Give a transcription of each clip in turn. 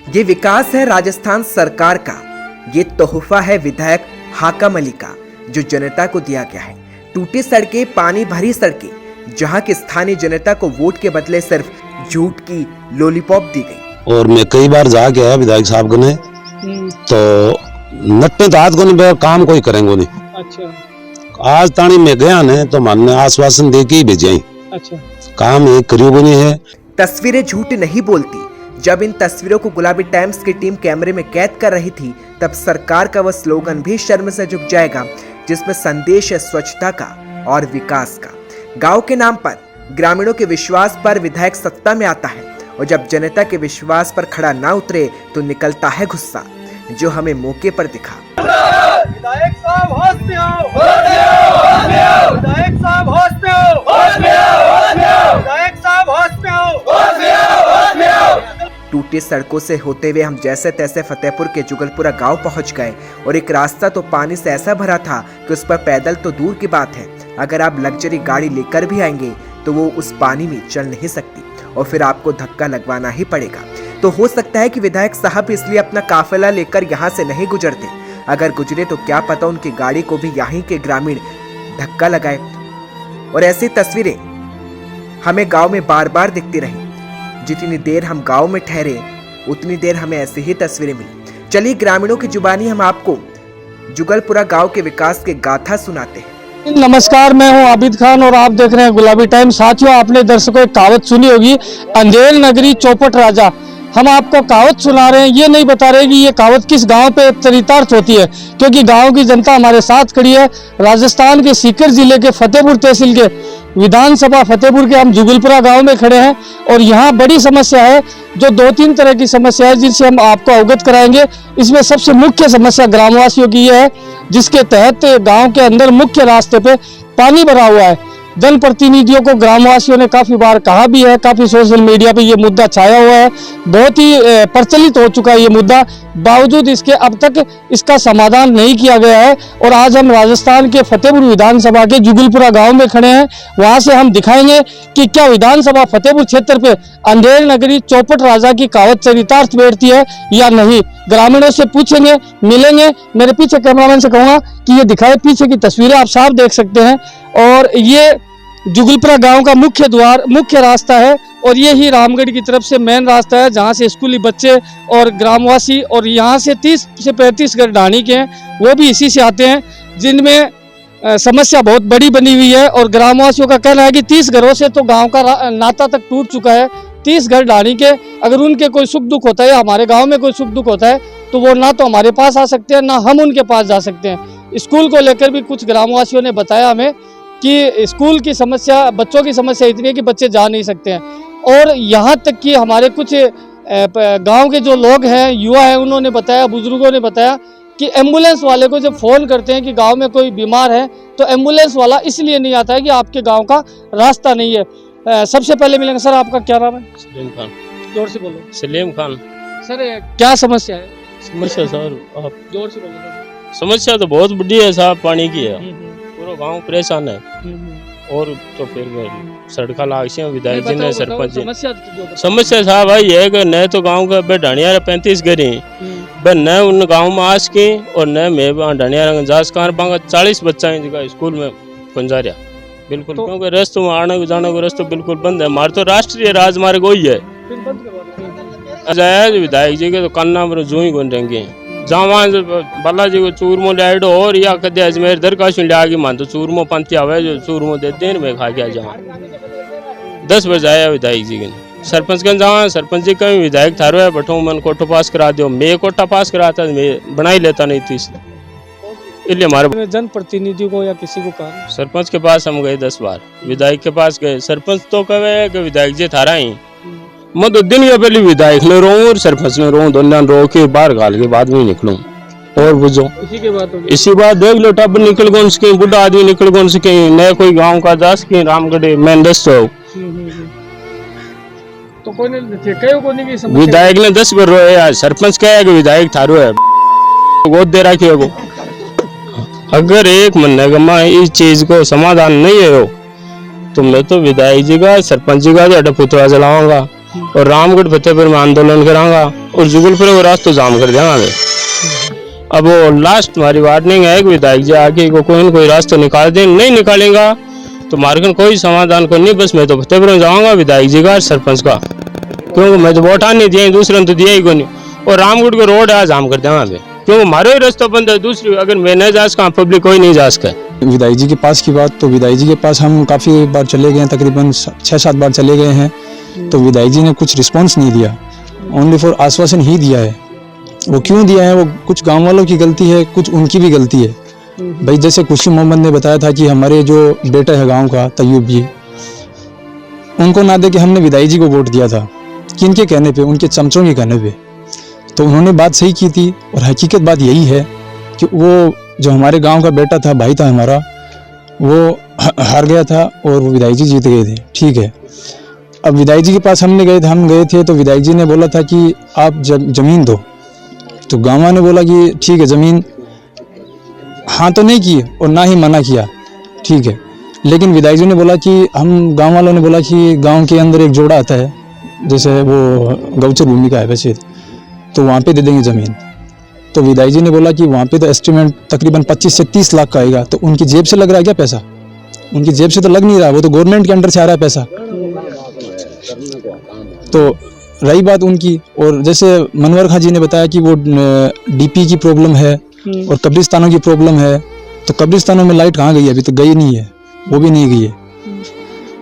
ये विकास है राजस्थान सरकार का, ये तोहफा है विधायक हाकम अली का जो जनता को दिया गया है। टूटी सड़कें, पानी भरी सड़कें, जहां की स्थानीय जनता को वोट के बदले सिर्फ झूठ की लॉलीपॉप दी गई। और मैं कई बार जाके आया विधायक साहब को ने, तो नट्टे तो आज को नहीं काम कोई करेंगे नहीं। अच्छा। आज तानी में गया ने तो मन आश्वासन दे के ही भेजे। अच्छा। काम एक करियो नहीं है। तस्वीरें झूठ नहीं बोलती। जब इन तस्वीरों को गुलाबी टाइम्स की टीम कैमरे में कैद कर रही थी, तब सरकार का वह स्लोगन भी शर्म से झुक जाएगा जिसमें संदेश है स्वच्छता का और विकास का। गांव के नाम पर, ग्रामीणों के विश्वास पर विधायक सत्ता में आता है, और जब जनता के विश्वास पर खड़ा ना उतरे तो निकलता है गुस्सा, जो हमें मौके पर दिखा। विधायक साहब होश में आओ, विधायक साहब होश में आओ, विधायक साहब होश में आओ। टूटी सड़कों से होते हुए हम जैसे तैसे फतेहपुर के जुगलपुरा गांव पहुंच गए, और एक रास्ता तो पानी से ऐसा भरा था कि उस पर पैदल तो दूर की बात है, अगर आप लग्जरी गाड़ी लेकर भी आएंगे तो वो उस पानी में चल नहीं सकती, और फिर आपको धक्का लगवाना ही पड़ेगा। तो हो सकता है कि विधायक साहब इसलिए अपना काफिला लेकर यहाँ से नहीं गुजरते। अगर गुजरे तो क्या पता उनकी गाड़ी को भी यहाँ के ग्रामीण धक्का लगाए। और ऐसी तस्वीरें हमें गांव में बार बार दिखती रही। जितनी देर हम गांव में ठहरे, उतनी देर हमें ऐसी ही तस्वीरें मिली। चलिए ग्रामीणों की जुबानी हम आपको जुगलपुरा गांव के विकास के गाथा सुनाते हैं। नमस्कार, मैं हूं आबिद खान और आप देख रहे हैं गुलाबी टाइम। साथियों, आपने दर्शकों एक कहावत सुनी होगी, अंधेर नगरी चौपट राजा। हम आपको कहावत सुना रहे हैं, ये नहीं बता रहे कि ये कहावत किस गांव पे चरितार्थ होती है, क्योंकि गांव की जनता हमारे साथ खड़ी है। राजस्थान के सीकर जिले के फतेहपुर तहसील के विधानसभा फतेहपुर के हम जुगलपुरा गांव में खड़े हैं, और यहाँ बड़ी समस्या है, जो 2-3 तरह की समस्या है जिनसे हम आपको अवगत कराएंगे। इसमें सबसे मुख्य समस्या ग्रामवासियों की यह है, जिसके तहत गांव के अंदर मुख्य रास्ते पे पानी भरा हुआ है। जनप्रतिनिधियों को ग्रामवासियों ने काफी बार कहा भी है, काफी सोशल मीडिया पे ये मुद्दा छाया हुआ है, बहुत ही प्रचलित हो चुका है ये मुद्दा, बावजूद इसके अब तक इसका समाधान नहीं किया गया है। और आज हम राजस्थान के फतेहपुर विधानसभा के जुगलपुरा गांव में खड़े हैं। वहां से हम दिखाएंगे कि क्या विधानसभा फतेहपुर क्षेत्र पे अंधेर नगरी चौपट राजा की कहावत चरितार्थ बैठती है या नहीं। ग्रामीणों से पूछेंगे, मिलेंगे। मेरे पीछे कैमरामैन से कहूँगा कि ये दिखाए, पीछे की तस्वीरें आप साफ देख सकते हैं, और ये जुगलपुरा गांव का मुख्य द्वार, मुख्य रास्ता है, और ये ही रामगढ़ की तरफ से मेन रास्ता है, जहां से स्कूली बच्चे और ग्रामवासी, और यहाँ से 30 से 35 घर ढाणी के हैं, वो भी इसी से आते हैं, जिनमें समस्या बहुत बड़ी बनी हुई है। और ग्रामवासियों का कहना है कि 30 घरों से तो गांव का नाता तक टूट चुका है। 30 घर ढाणी के, अगर उनके कोई सुख दुख होता है या हमारे गाँव में कोई सुख दुख होता है, तो वो ना तो हमारे पास आ सकते हैं, ना हम उनके पास जा सकते हैं। स्कूल को लेकर भी कुछ ग्रामवासियों ने बताया हमें कि स्कूल की समस्या, बच्चों की समस्या इतनी है कि बच्चे जा नहीं सकते हैं। और यहाँ तक कि हमारे कुछ गांव के जो लोग हैं, युवा हैं, उन्होंने बताया, बुजुर्गों ने बताया कि एम्बुलेंस वाले को जब फ़ोन करते हैं कि गांव में कोई बीमार है, तो एम्बुलेंस वाला इसलिए नहीं आता है कि आपके गांव का रास्ता नहीं है। सबसे पहले मिलेंगे। सर, आपका क्या नाम है? सलीम खान। जोर से बोलो। सलीम खान। सर, क्या समस्या है? समस्या सर, आप जोर से बोलो। समस्या तो बहुत बड़ी है साहब, पानी की है, पूरा गांव परेशान है। और तो फिर सड़का लाग से विधायक जी ने, सरपंच जी, समस्या साहब भाई है कि न तो गांव का ढाणिया 35 घर न उन गांव में आस की, और न मैं ढाणिया जास कार 40 बच्चा है जिनका स्कूल में पंजा रहा बिल्कुल, क्योंकि रास्तों में आने जाने का रास्ता बिल्कुल बंद है। हमारे तो राष्ट्रीय राजमार्ग वही है। विधायक जी के तो कन्ना पर जू ही गुन रहेंगे, जहाँ बालाजी को चूरमो लाइडो और या कदे अजमेर दरकाश में लिया मान तो चूरमो पंथी आवे, जो चूरमो दे दिन में खा गया। जहाँ 10 बजे आया विधायक जी के, सरपंच के जहाँ सरपंच जी का विधायक थारो है, बैठो मन कोटा पास करा दो। मैं कोटा पास कराता, मैं बना ही लेता नहीं थी, इसलिए हमारे जनप्रतिनिधि को या किसी को कहा। सरपंच के पास हम गए 10 बार, विधायक के पास गए, सरपंच तो कहे कि विधायक जी थारा ही, मैं तो दिन या पहले विधायक ने रहूं और सरपंच ने रहूं, दोनों रो के बाहर गाल के बाद में निकलूं। और बुझो इसी बात देख लो, टब निकल गो सके, बुढ़ा आदमी निकल गो सके, नए कोई गांव का जा सके, रामगढ़ मैं 10 तो कोई नहीं विधायक ने 10 बार रोए यार, सरपंच कहे कि विधायक थारो है गोद दे रखी है। अगर एक महीने का मैं इस चीज को समाधान नहीं है तो मैं तो विधायक जी का, सरपंच जी का जो पुतला जलाऊंगा और रामगढ़ फतेहपुर में आंदोलन कराऊंगा और जुगलपुर को रास्ता जाम कर देगा। अब वो लास्ट हमारी वार्निंग है कि विधायक जी आगे को कोई न कोई रास्ता निकाल दे, नहीं निकालेगा तो मार्गन कोई समाधान को नहीं। बस मैं तो फतेहपुर में जाऊंगा विधायक जी का, सरपंच का, क्योंकि मैं तो वोट नहीं दिया, दूसरे ने तो दिया ही को नहीं। और रामगढ़ को रोड है जाम कर देगा, क्योंकि हमारे ही रास्ता बंद है, दूसरी अगर मैं नहीं जा सका पब्लिक कोई नहीं जा सका। विधायक जी के पास की बात, तो विधायक जी के पास हम काफ़ी बार चले गए हैं, तकरीबन 6-7 बार चले गए हैं, तो विधायक जी ने कुछ रिस्पांस नहीं दिया, ओनली फॉर आश्वासन ही दिया है। वो क्यों दिया है, वो कुछ गांव वालों की गलती है, कुछ उनकी भी गलती है। भाई जैसे खुशी मोहम्मद ने बताया था कि हमारे जो बेटा है गांव का तैयूब जी, उनको ना दे के हमने विधायक जी को वोट दिया था, किनके कहने पे, उनके चमचों के कहने पे। तो उन्होंने बात सही की थी और हकीकत बात यही है कि वो जो हमारे गांव का बेटा था, भाई था हमारा, वो हार गया था और वो विधायक जी जीत गए थे। ठीक है, अब विधायक जी के पास हम गए थे तो विधायक जी ने बोला था कि आप जमीन दो, तो गांव ने बोला कि ठीक है जमीन, हाँ तो नहीं की और ना ही मना किया। ठीक है, लेकिन विधायक जी ने बोला कि हम गांव वालों ने बोला कि गांव के अंदर एक जोड़ा आता है, जैसे वो गौचर भूमि का है वैसे, तो वहाँ पे दे देंगे ज़मीन। तो विधायक जी ने बोला कि वहाँ पे तो एस्टिमेट तकरीबन 25 से 30 लाख का आएगा, तो उनकी जेब से लग रहा है क्या पैसा? उनकी जेब से तो लग नहीं रहा, वो तो गवर्नमेंट के अंडर से आ रहा है पैसा। तो रही बात उनकी, और जैसे मनवर खां जी ने बताया कि वो डीपी की प्रॉब्लम है और कब्रिस्तानों की प्रॉब्लम है, तो कब्रिस्तानों में लाइट कहाँ गई है? अभी तो गई नहीं है, वो भी नहीं गई है।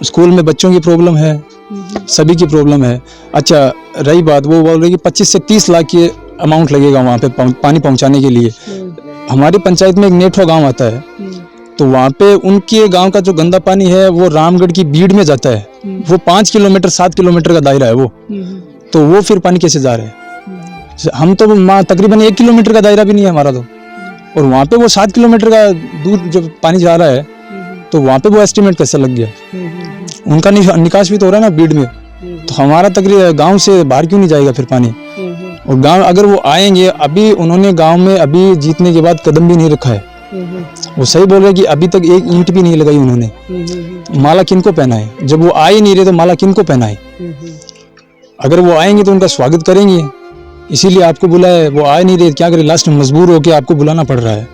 स्कूल में बच्चों की प्रॉब्लम है, सभी की प्रॉब्लम है। अच्छा, रही बात, वो बोल रहे कि 25 से 30 लाख की अमाउंट लगेगा वहाँ पे पानी पहुँचाने के लिए। हमारी पंचायत में एक नेठवा गांव आता है, तो वहाँ पे उनके गांव का जो गंदा पानी है वो रामगढ़ की बीड़ में जाता है, वो 5 किलोमीटर 7 किलोमीटर का दायरा है वो, तो वो फिर पानी कैसे जा रहे हैं? हम तो तकरीबन 1 किलोमीटर का दायरा भी नहीं है हमारा, तो और वहाँ पे वो 7 किलोमीटर का दूर जो पानी जा रहा है, तो वहाँ पे वो एस्टिमेट कैसे लग गया? उनका निकास भी तो हो रहा है ना बीड़ में, तो हमारा तकरीबन गांव से बाहर क्यों नहीं जाएगा फिर पानी? और गांव अगर वो आएंगे, अभी उन्होंने गांव में अभी जीतने के बाद कदम भी नहीं रखा है, वो सही बोल रहे हैं कि अभी तक एक ईंट भी नहीं लगाई उन्होंने। माला किनको पहना है? जब वो आ ही नहीं रहे तो माला किनको पहना है? अगर वो आएंगे तो उनका स्वागत करेंगे, इसीलिए आपको बुलाया है। वो आ नहीं रहे, क्या करें, लास्ट में मजबूर होकर आपको बुलाना पड़ रहा है।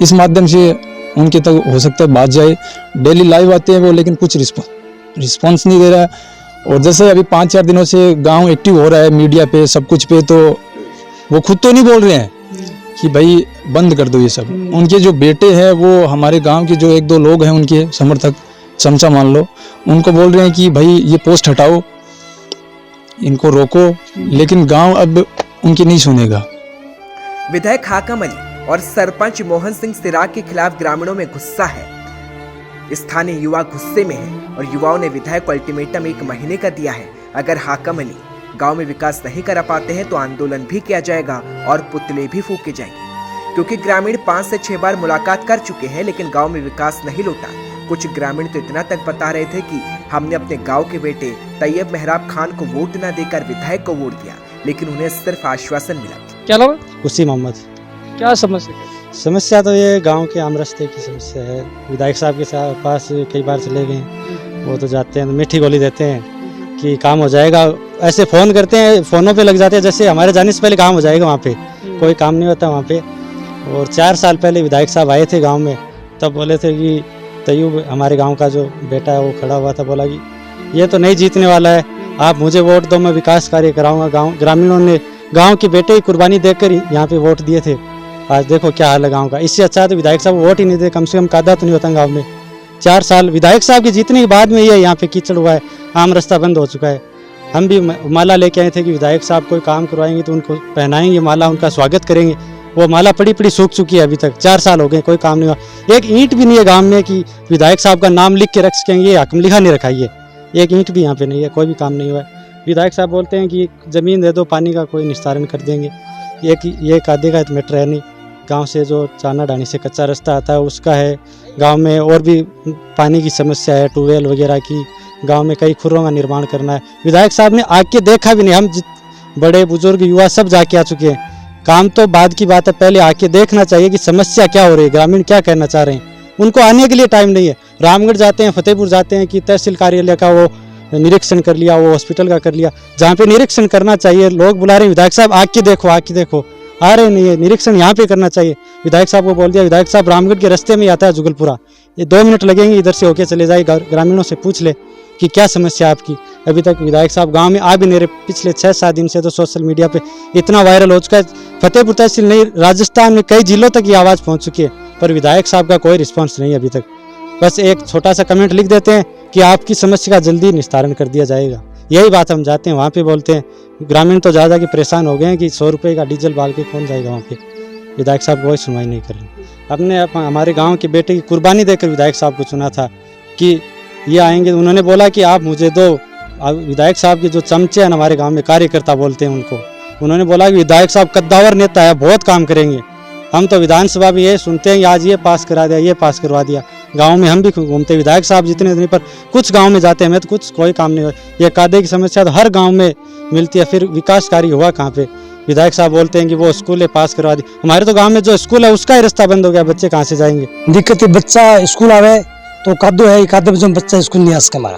इस माध्यम से उनके तक हो सकता है बात जाए। डेली लाइव आते हैं वो, लेकिन कुछ रिस्पॉन्स नहीं दे रहा है। और जैसे अभी 5-4 दिनों से गांव एक्टिव हो रहा है मीडिया पे, सब कुछ पे, तो वो खुद तो नहीं बोल रहे हैं कि भाई बंद कर दो ये सब। उनके जो बेटे हैं, वो हमारे गांव के जो 1-2 लोग हैं, उनके समर्थक, चमचा मान लो, उनको बोल रहे हैं कि भाई ये पोस्ट हटाओ, इनको रोको, लेकिन गांव अब उनकी नहीं सुनेगा। विधायक हाकम अली और सरपंच मोहन सिंह सिराग के खिलाफ ग्रामीणों में गुस्सा है। स्थानीय युवा गुस्से में है और युवाओं ने विधायक को अल्टीमेटम 1 महीने का दिया है। अगर हाकम अली गांव में विकास नहीं करा पाते हैं तो आंदोलन भी किया जाएगा और पुतले भी फूके जाएंगे, क्योंकि ग्रामीण 5 से 6 बार मुलाकात कर चुके हैं, लेकिन गांव में विकास नहीं लौटा। कुछ ग्रामीण तो इतना तक बता रहे थे कि हमने अपने गांव के बेटे तैयब मेहराब खान को वोट न देकर विधायक को वोट दिया, लेकिन उन्हें सिर्फ आश्वासन मिला। क्या नाम है? खुशी मोहम्मद। क्या समस्या? समस्या तो ये गांव के आम रास्ते की समस्या है। विधायक साहब के पास कई बार चले गए, वो तो जाते हैं, मीठी गोली देते हैं कि काम हो जाएगा, ऐसे फ़ोन करते हैं, फ़ोनों पे लग जाते हैं जैसे हमारे जाने से पहले काम हो जाएगा। वहाँ पे कोई काम नहीं होता वहाँ पे। और 4 साल पहले विधायक साहब आए थे गांव में, तब बोले थे कि तैयूब हमारे गांव का जो बेटा है वो खड़ा हुआ था, बोला कि ये तो नहीं जीतने वाला है, आप मुझे वोट दो, मैं विकास कार्य कराऊंगा। गाँव ग्रामीणों ने गाँव के बेटे की कुर्बानी देकर यहाँ पे वोट दिए थे। आज देखो क्या हाल है गाँव का। इससे अच्छा तो विधायक साहब वोट ही नहीं दे, कम से कम कादा तो नहीं होता गाँव में। 4 साल विधायक साहब के जीतने के बाद में ये यहाँ पे कीचड़ हुआ है, आम रास्ता बंद हो चुका है। हम भी माला लेके आए थे कि विधायक साहब कोई काम करवाएंगे तो उनको पहनाएंगे माला, उनका स्वागत करेंगे। वो माला पड़ी सूख चुकी है, अभी तक 4 साल हो गए, कोई काम नहीं हुआ। एक ईंट भी नहीं है गांव में कि विधायक साहब का नाम लिख के रख सकेंगे, हकम लिखा नहीं रखा है, एक ईंट भी यहाँ पे नहीं है, कोई भी काम नहीं हुआ है। विधायक साहब बोलते हैं कि ज़मीन दे दो, पानी का कोई निस्तारण कर देंगे। एक आधे का मैटर है नहीं। गांव से जो चाना डानी से कच्चा रास्ता आता है उसका है। गांव में और भी पानी की समस्या है, ट्यूबवेल वगैरह की। गांव में कई खुरों का निर्माण करना है। विधायक साहब ने आके देखा भी नहीं। हम बड़े बुजुर्ग युवा सब जाके आ चुके हैं। काम तो बाद की बात है, पहले आके देखना चाहिए कि समस्या क्या हो रही है, ग्रामीण क्या कहना चाह रहे हैं। उनको आने के लिए टाइम नहीं है। रामगढ़ जाते हैं, फतेहपुर जाते हैं कि तहसील कार्यालय का वो निरीक्षण कर लिया, वो हॉस्पिटल का कर लिया। जहाँ पे निरीक्षण करना चाहिए लोग बुला रहे हैं, विधायक साहब आके देखो, आके देखो, आ रहे नहीं है। निरीक्षण यहाँ पे करना चाहिए। विधायक साहब को बोल दिया, विधायक साहब रामगढ़ के रास्ते में आता है जुगलपुरा, ये 2 मिनट लगेंगे, इधर से होके चले जाए। ग्रामीणों से पूछ ले कि क्या समस्या आपकी। अभी तक विधायक साहब गांव में आ भी नहीं रहे। पिछले 6-7 दिन से तो सोशल मीडिया पे इतना वायरल हो चुका है। फतेहपुर तहसील नहीं, राजस्थान में कई जिलों तक ये आवाज़ पहुंच चुकी है, पर विधायक साहब का कोई रिस्पॉन्स नहीं अभी तक। बस एक छोटा सा कमेंट लिख देते हैं कि आपकी समस्या का जल्दी निस्तारण कर दिया जाएगा। यही बात हम जाते हैं वहाँ पे बोलते हैं। ग्रामीण तो ज़्यादा कि परेशान हो गए हैं कि 100 रुपये का डीजल बाल के कौन जाएगा वहाँ पे। विधायक साहब कोई सुनवाई नहीं कर रहे। हमारे गाँव के बेटे की कुर्बानी देकर विधायक साहब को चुना था कि ये आएंगे। उन्होंने बोला कि आप मुझे दो। विधायक साहब के जो चमचे हैं हमारे गांव में, कार्यकर्ता बोलते हैं उनको, उन्होंने बोला कि विधायक साहब कद्दावर नेता है, बहुत काम करेंगे। हम तो विधानसभा में ये सुनते हैं कि आज ये पास करा दिया, ये पास करवा दिया। गांव में हम भी घूमते, विधायक साहब जितने दिन पर कुछ गांव में जाते हैं, मैं तो कुछ कोई काम नहीं हुआ। ये कादे की समस्या तो हर गाँव में मिलती है, फिर विकास कार्य हुआ कहाँ पे। विधायक साहब बोलते हैं कि वो स्कूल पास करवा दी। हमारे तो गाँव में जो स्कूल है उसका ही रास्ता बंद हो गया, बच्चे कहाँ से जाएंगे। दिक्कत है, बच्चा स्कूल आवे तो कादो है, कादो में बच्चा स्कूल नहीं आ सके। हमारा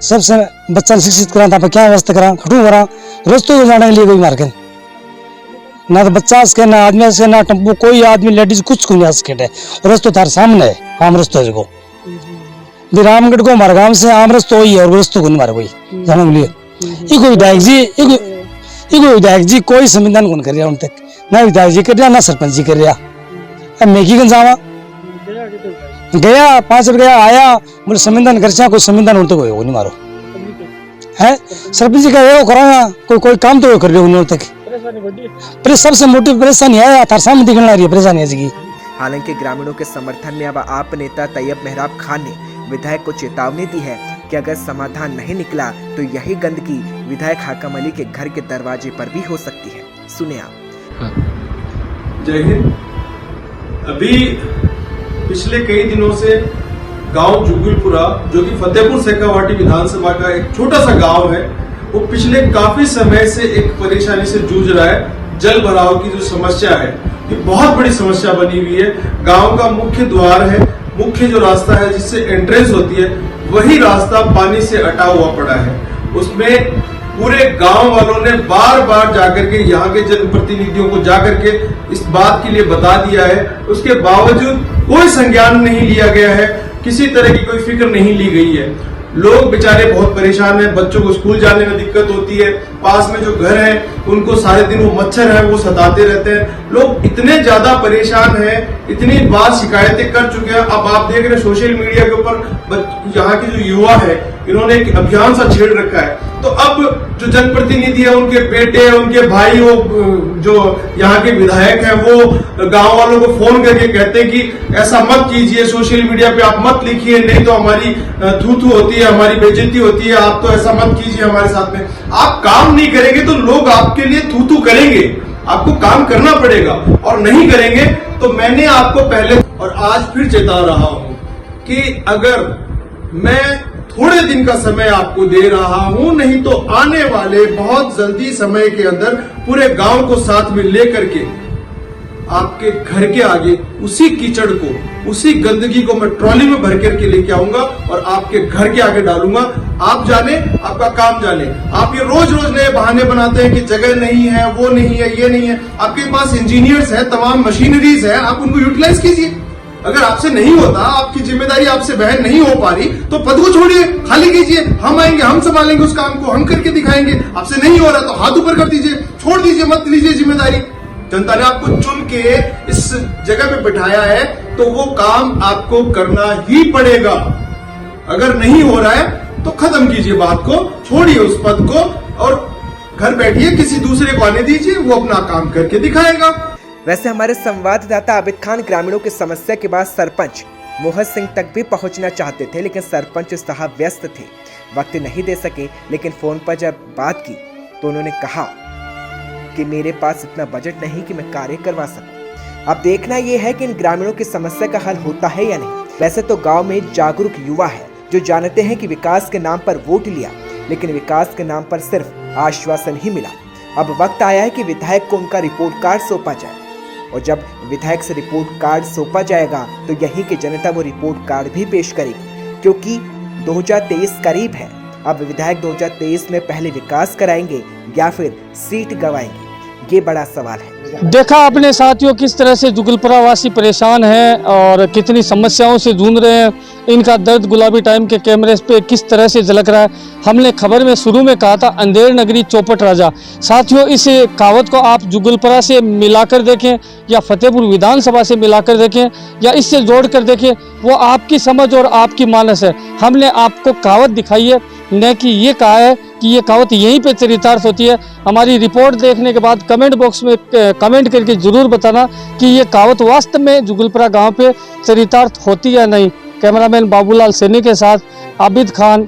सबसे बच्चा शिक्षित करा था, क्या व्यवस्था करा, खटू करा, रस्तों को जाने के लिए कोई मार्ग ना तो बच्चा सके, ना आदमी सके, ना टेम्पो, कोई आदमी लेडीज कुछ को नहीं आ सके। और रस्तो थार सामने है, आम रस्तो है को रामगढ़ को हमारे गाँव से आम रस्तो ही है, और रस्तों को नहीं मारे कोई जाने के लिए। विधायक जी कोई संविधान कौन कर रहा उन तक, ना विधायक जी कर रहा, ना सरपंच जी कर रहा। मैं की जावा गया 5 रुपये गया आया, बोले संविधान कर कोई संविधान उन तक हो नहीं मारो है। सरपंच जी का कराना, कोई काम तो कर रहे उन तक। सबसे मोटी परेशानी है, थार सामने दिखने रही है परेशानी है जी। हालांकि ग्रामीणों के समर्थन में अब आप नेता तैयब मेहराब खान ने विधायक को चेतावनी दी है कि अगर समाधान नहीं निकला तो यही गंदगी विधायक हाकम अली के घर के दरवाजे पर भी हो सकती है। सुने आप। जय हिंद। अभी पिछले कई दिनों से गांव जुगलपुरा, जो कि फतेहपुर सेकावाटी विधानसभा का एक छोटा सा गांव है, वो पिछले काफी समय से एक परेशानी से जूझ रहा है। जल भराव की जो समस्या है ये बहुत बड़ी समस्या बनी हुई है। गांव का मुख्य द्वार है, मुख्य जो रास्ता है जिससे एंट्रेंस होती है, वही रास्ता पानी से अटा हुआ पड़ा है। उसमें पूरे गांव वालों ने बार बार जाकर के, यहाँ के जनप्रतिनिधियों को जाकर के इस बात के लिए बता दिया है, उसके बावजूद कोई संज्ञान नहीं लिया गया है, किसी तरह की कोई फिक्र नहीं ली गई है। लोग बेचारे बहुत परेशान हैं, बच्चों को स्कूल जाने में दिक्कत होती है। पास में जो घर है उनको सारे दिन वो मच्छर है वो सताते रहते हैं। लोग इतने ज्यादा परेशान हैं, इतनी बार शिकायतें कर चुके हैं। अब आप देख रहे हैं सोशल मीडिया के ऊपर यहाँ के जो युवा है इन्होंने एक अभियान सा छेड़ रखा है। तो अब जो जनप्रतिनिधि है, उनके बेटे, उनके भाई, वो जो यहाँ के विधायक हैं, वो गांव वालों को फोन करके कहते हैं कि ऐसा मत कीजिए, सोशल मीडिया पे आप मत लिखिए, नहीं तो हमारी थू होती है, हमारी बेइज्जती होती है, आप तो ऐसा मत कीजिए हमारे साथ में। आप काम नहीं करेंगे तो लोग आपके लिए थू करेंगे, आपको काम करना पड़ेगा, और नहीं करेंगे तो मैंने आपको पहले और आज फिर चेता रहा हूं कि अगर मैं थोड़े दिन का समय आपको दे रहा हूं, नहीं तो आने वाले बहुत जल्दी समय के अंदर पूरे गांव को साथ में लेकर के आपके घर के आगे उसी कीचड़ को, उसी गंदगी को मैं ट्रॉली में भर करके लेके आऊंगा और आपके घर के आगे डालूंगा। आप जाने, आपका काम जाने। आप ये रोज रोज नए बहाने बनाते हैं कि जगह नहीं है, वो नहीं है, ये नहीं है। आपके पास इंजीनियर्स हैं, तमाम मशीनरीज है, आप उनको यूटिलाइज कीजिए। अगर आपसे नहीं होता, आपकी जिम्मेदारी आपसे वहन नहीं हो पा रही, तो पद को छोड़िए, खाली कीजिए। हम आएंगे, हम संभालेंगे उस काम को, हम करके दिखाएंगे। आपसे नहीं हो रहा तो हाथ ऊपर कर दीजिए, छोड़ दीजिए, मत लीजिए जिम्मेदारी। जनता ने आपको चुन के इस जगह पे बिठाया है तो वो काम आपको करना ही पड़ेगा। अगर नहीं हो रहा है तो खत्म कीजिए बात को, छोड़िए उस पद को और घर बैठिए, किसी दूसरे को आने दीजिए, वो अपना काम करके दिखाएगा। वैसे हमारे संवाददाता आबिद खान ग्रामीणों की समस्या के बाद सरपंच मोहन सिंह तक भी पहुंचना चाहते थे, लेकिन सरपंच साहब व्यस्त थे। वक्त नहीं दे सके, लेकिन फ़ोन पर जब बात की तो उन्होंने कहा कि मेरे पास इतना बजट नहीं कि मैं कार्य करवा सकूं। अब देखना यह है कि इन ग्रामीणों की समस्या का हल होता है या नहीं। वैसे तो गांव में जागरूक युवा है जो जानते हैं कि विकास के नाम पर वोट लिया, लेकिन विकास के नाम पर सिर्फ आश्वासन ही मिला। अब वक्त आया है कि विधायक को उनका रिपोर्ट कार्ड सौंपा जाए, और जब विधायक से रिपोर्ट कार्ड सौंपा जाएगा तो यहीं की जनता वो रिपोर्ट कार्ड भी पेश करेगी, क्योंकि 2023 करीब है। अब विधायक 2023 में पहले विकास कराएंगे या फिर सीट गंवाएंगे, ये बड़ा सवाल है। देखा आपने साथियों किस तरह से जुगलपुरा वासी परेशान हैं और कितनी समस्याओं से जूझ रहे हैं। इनका दर्द गुलाबी टाइम के कैमरे पे किस तरह से झलक रहा है। हमने खबर में शुरू में कहा था अंधेर नगरी चौपट राजा। साथियों इस कहावत को आप जुगलपुरा से मिलाकर देखें या फतेहपुर विधानसभा से मिलाकर देखें या इससे जोड़ कर देखें, वो आपकी समझ और आपकी मानस है। हमने आपको कहावत दिखाई है, न कि ये कहा है कि ये कहावत यहीं पे चरितार्थ होती है। हमारी रिपोर्ट देखने के बाद कमेंट बॉक्स में कमेंट करके जरूर बताना कि ये कहावत वास्तव में जुगलपुरा गांव पे चरितार्थ होती है या नहीं। कैमरामैन बाबूलाल सैनी के साथ आबिद खान,